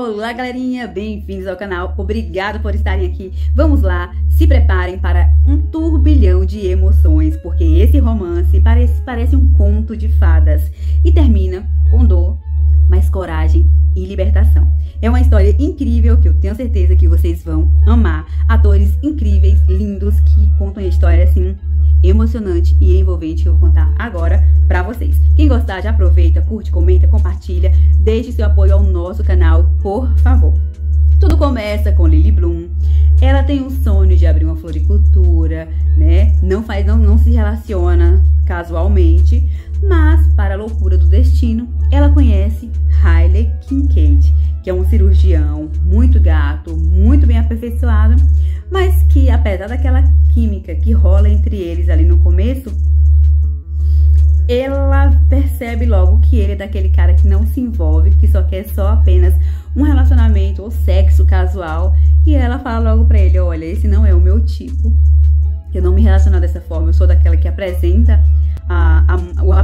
Olá, galerinha, bem-vindos ao canal, obrigado por estarem aqui. Vamos lá, se preparem para um turbilhão de emoções, porque esse romance parece um conto de fadas e termina com dor, mas coragem e libertação. É uma história incrível que eu tenho certeza que vocês vão amar. Atores incríveis, lindos, que contam a história assim emocionante e envolvente que eu vou contar agora pra vocês. Quem gostar, já aproveita, curte, comenta, compartilha, deixe seu apoio ao nosso canal, por favor. Tudo começa com Lily Bloom. Ela tem um sonho de abrir uma floricultura, né? Não se relaciona casualmente, mas para a loucura do destino, ela conhece Riley Kincaid, que é um cirurgião muito gato, muito bem aperfeiçoado, mas que apesar daquela química que rola entre eles ali no começo, ela percebe logo que ele é daquele cara que não se envolve, que só quer apenas um relacionamento ou sexo casual, e ela fala logo pra ele: olha, esse não é o meu tipo, eu não me relaciono dessa forma, eu sou daquela que apresenta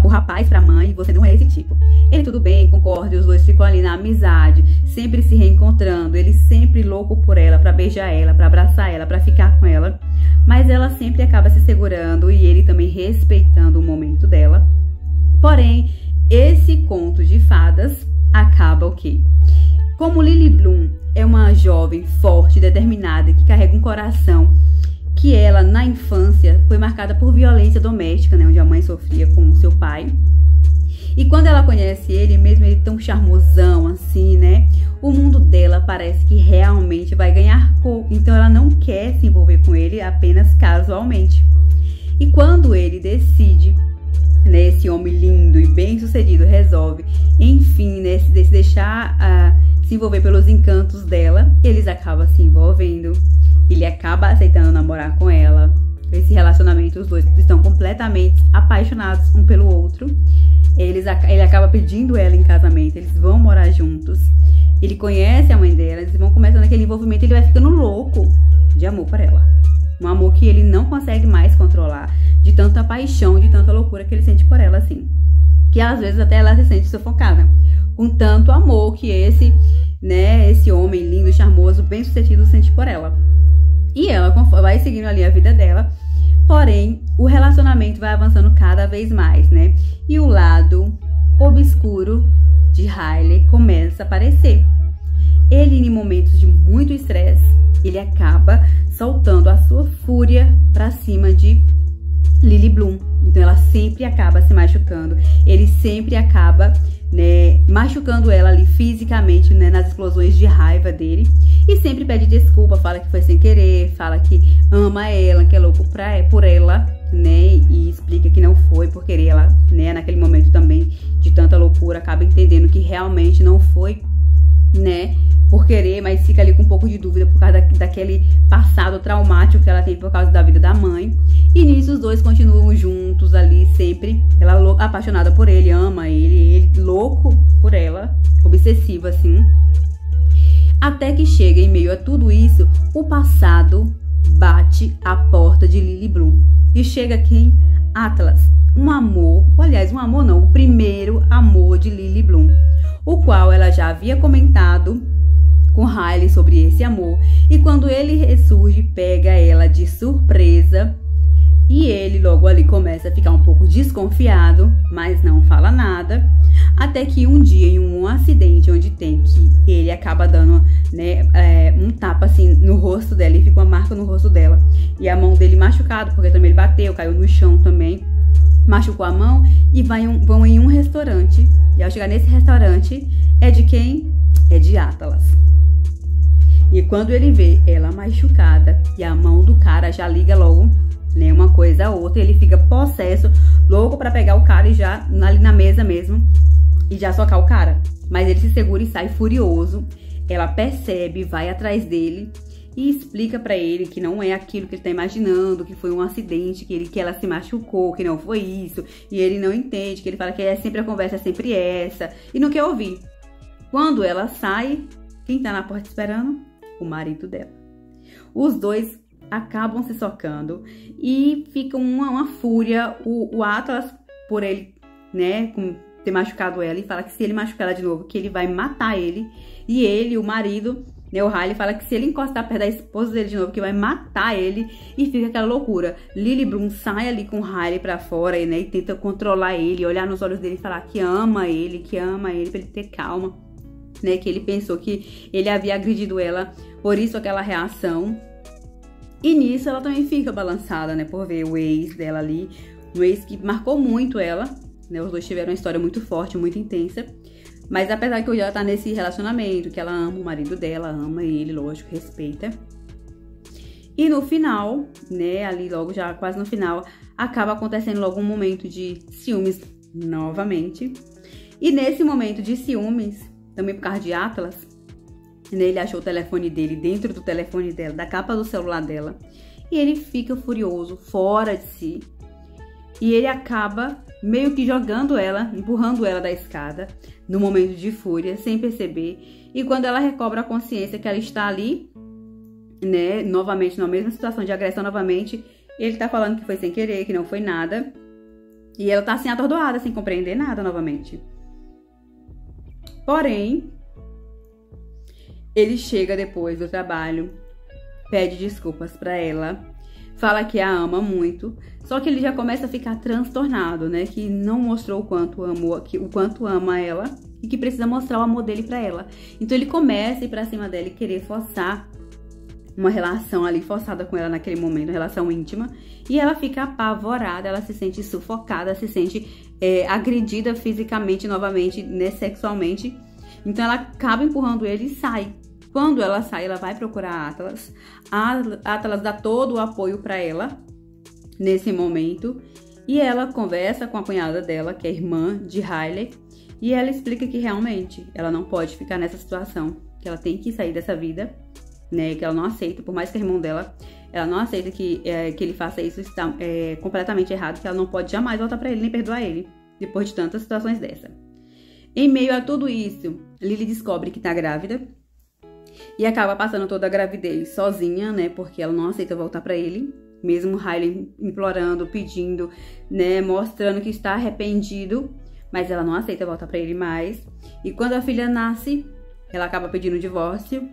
o rapaz pra mãe, e você não é esse tipo. Ele tudo bem, concorda, e os dois ficam ali na amizade, sempre se reencontrando, ele sempre louco por ela, pra beijar ela, pra abraçar ela, pra ficar com ela, mas ela sempre acaba se segurando e ele também respeitando o momento dela. Porém, esse conto de fadas acaba o quê? Como Lily Bloom é uma jovem forte, determinada, que carrega um coração que ela, na infância, foi marcada por violência doméstica, né, onde a mãe sofria com o seu pai. E quando ela conhece ele, mesmo ele tão charmosão assim, né, o mundo dela parece que realmente vai ganhar cor. Então ela não quer se envolver com ele apenas casualmente. E quando ele decide, né, esse homem lindo e bem sucedido resolve, enfim, né, se deixar se envolver pelos encantos dela, eles acabam se envolvendo. Ele acaba aceitando namorar com ela. Esse relacionamento, os dois estão completamente apaixonados um pelo outro. Ele acaba pedindo ela em casamento, eles vão morar juntos. Ele conhece a mãe dela, eles vão começando aquele envolvimento, ele vai ficando louco de amor por ela. Um amor que ele não consegue mais controlar, de tanta paixão, de tanta loucura que ele sente por ela, assim. Que às vezes até ela se sente sufocada, com tanto amor que esse homem lindo, charmoso, bem sucedido sente por ela. E ela vai seguindo ali a vida dela, porém, o relacionamento vai avançando cada vez mais, né? E o lado obscuro de Riley começa a aparecer. Ele, em momentos de muito estresse, ele acaba soltando a sua fúria pra cima de Lily Bloom. Então ela sempre acaba se machucando, ele sempre acaba, né, machucando ela ali fisicamente, né, nas explosões de raiva dele, e sempre pede desculpa, fala que foi sem querer, fala que ama ela, que é louco por ela, né, e explica que não foi por querer. Ela, né, naquele momento também de tanta loucura, acaba entendendo que realmente não foi, né, por querer, mas fica ali com um pouco de dúvida por causa daquele passado traumático que ela tem por causa da vida da mãe. E nisso os dois continuam juntos ali sempre. Ela apaixonada por ele, ama ele louco por ela, obsessivo assim. Até que chega, em meio a tudo isso, o passado bate a porta de Lily Bloom. E chega quem? Atlas. Um amor, aliás, um amor não, o primeiro amor de Lily Bloom, o qual ela já havia comentado com Riley sobre esse amor, e quando ele ressurge, pega ela de surpresa, e ele logo ali começa a ficar um pouco desconfiado, mas não fala nada, até que um dia, em um acidente onde tem que ele acaba dando, né, um tapa assim no rosto dela, e fica uma marca no rosto dela, e a mão dele machucada, porque também ele bateu, caiu no chão também, machucou a mão, e vão em um restaurante, e ao chegar nesse restaurante, é de quem? É de Atlas. E quando ele vê ela machucada e a mão do cara já liga logo, né, uma coisa a outra, ele fica possesso, louco pra pegar o cara e já ali na mesa mesmo, e já socar o cara. Mas ele se segura e sai furioso. Ela percebe, vai atrás dele e explica pra ele que não é aquilo que ele tá imaginando, que foi um acidente, que ela se machucou, que não foi isso. E ele não entende, que ele fala que é sempre a conversa, é sempre essa, e não quer ouvir. Quando ela sai, quem tá na porta esperando? O marido dela. Os dois acabam se socando e fica uma fúria. O Atlas, por ele, né, ter machucado ela e fala que se ele machucar ela de novo, que ele vai matar ele. E ele, o marido, né, o Riley, fala que se ele encostar perto da esposa dele de novo, que vai matar ele. E fica aquela loucura. Lily Bloom sai ali com o Riley pra fora, né, e tenta controlar ele, olhar nos olhos dele e falar que ama ele, pra ele ter calma, né, que ele pensou que ele havia agredido ela, por isso aquela reação. E nisso ela também fica balançada, né, por ver o ex dela ali, um ex que marcou muito ela, né, os dois tiveram uma história muito forte, muito intensa. Mas apesar que hoje ela tá nesse relacionamento, que ela ama o marido dela, ama ele, lógico, respeita. E no final, né, ali logo já quase no final, acaba acontecendo logo um momento de ciúmes novamente. E nesse momento de ciúmes, também por causa de Atlas, né, ele achou o telefone dele dentro do telefone dela, da capa do celular dela. E ele fica furioso, fora de si. E ele acaba meio que jogando ela, empurrando ela da escada, no momento de fúria, sem perceber. E quando ela recobra a consciência que ela está ali, né, novamente, na mesma situação de agressão novamente, ele tá falando que foi sem querer, que não foi nada. E ela tá assim, atordoada, sem compreender nada novamente. Porém, ele chega depois do trabalho, pede desculpas pra ela, fala que a ama muito, só que ele já começa a ficar transtornado, né? Que não mostrou o quanto ama ela e que precisa mostrar o amor dele pra ela. Então ele começa a ir pra cima dela e querer forçar uma relação ali, forçada com ela naquele momento, uma relação íntima. E ela fica apavorada, ela se sente sufocada, se sente agredida fisicamente novamente, né, sexualmente. Então ela acaba empurrando ele e sai. Quando ela sai, ela vai procurar a Atlas. A Atlas dá todo o apoio pra ela nesse momento. E ela conversa com a cunhada dela, que é irmã de Riley. E ela explica que realmente ela não pode ficar nessa situação. Que ela tem que sair dessa vida, né? Que ela não aceita, por mais que a irmã dela, ela não aceita que ele faça isso, está completamente errado. Que ela não pode jamais voltar pra ele, nem perdoar ele, depois de tantas situações dessa. Em meio a tudo isso, Lily descobre que tá grávida. E acaba passando toda a gravidez sozinha, né? Porque ela não aceita voltar pra ele. Mesmo Riley implorando, pedindo, né? Mostrando que está arrependido. Mas ela não aceita voltar pra ele mais. E quando a filha nasce, ela acaba pedindo o divórcio.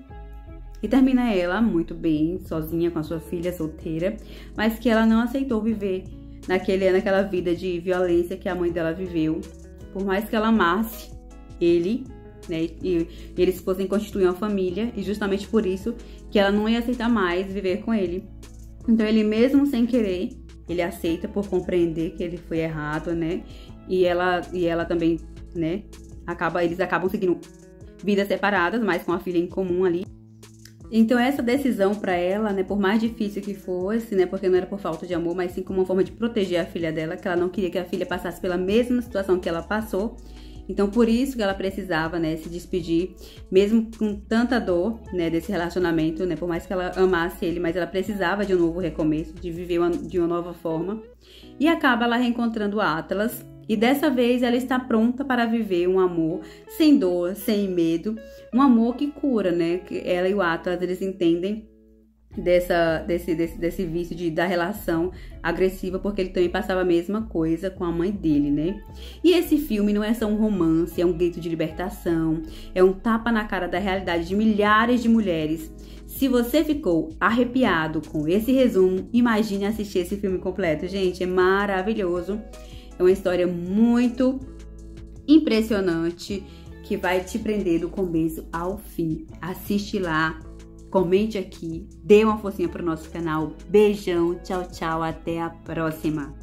E termina ela muito bem, sozinha com a sua filha solteira. Mas que ela não aceitou viver naquela vida de violência que a mãe dela viveu. Por mais que ela amasse ele, né, e eles fossem constituir uma família, e justamente por isso que ela não ia aceitar mais viver com ele. Então ele mesmo sem querer, ele aceita por compreender que ele foi errado, né, e ela também, né, eles acabam seguindo vidas separadas, mas com a filha em comum ali. Então essa decisão para ela, né, por mais difícil que fosse, né, porque não era por falta de amor, mas sim como uma forma de proteger a filha dela, que ela não queria que a filha passasse pela mesma situação que ela passou. Então, por isso que ela precisava, né, se despedir, mesmo com tanta dor, né, desse relacionamento, né, por mais que ela amasse ele, mas ela precisava de um novo recomeço, de viver de uma nova forma. E acaba ela reencontrando Atlas, e dessa vez ela está pronta para viver um amor sem dor, sem medo, um amor que cura, né, que ela e o Atlas, eles entendem desse vício da relação agressiva, porque ele também passava a mesma coisa com a mãe dele, né? E esse filme não é só um romance, é um grito de libertação, é um tapa na cara da realidade de milhares de mulheres. Se você ficou arrepiado com esse resumo, imagine assistir esse filme completo, gente, é maravilhoso. É uma história muito impressionante, que vai te prender do começo ao fim. Assiste lá. Comente aqui, dê uma forcinha pro nosso canal. Beijão, tchau, tchau, até a próxima.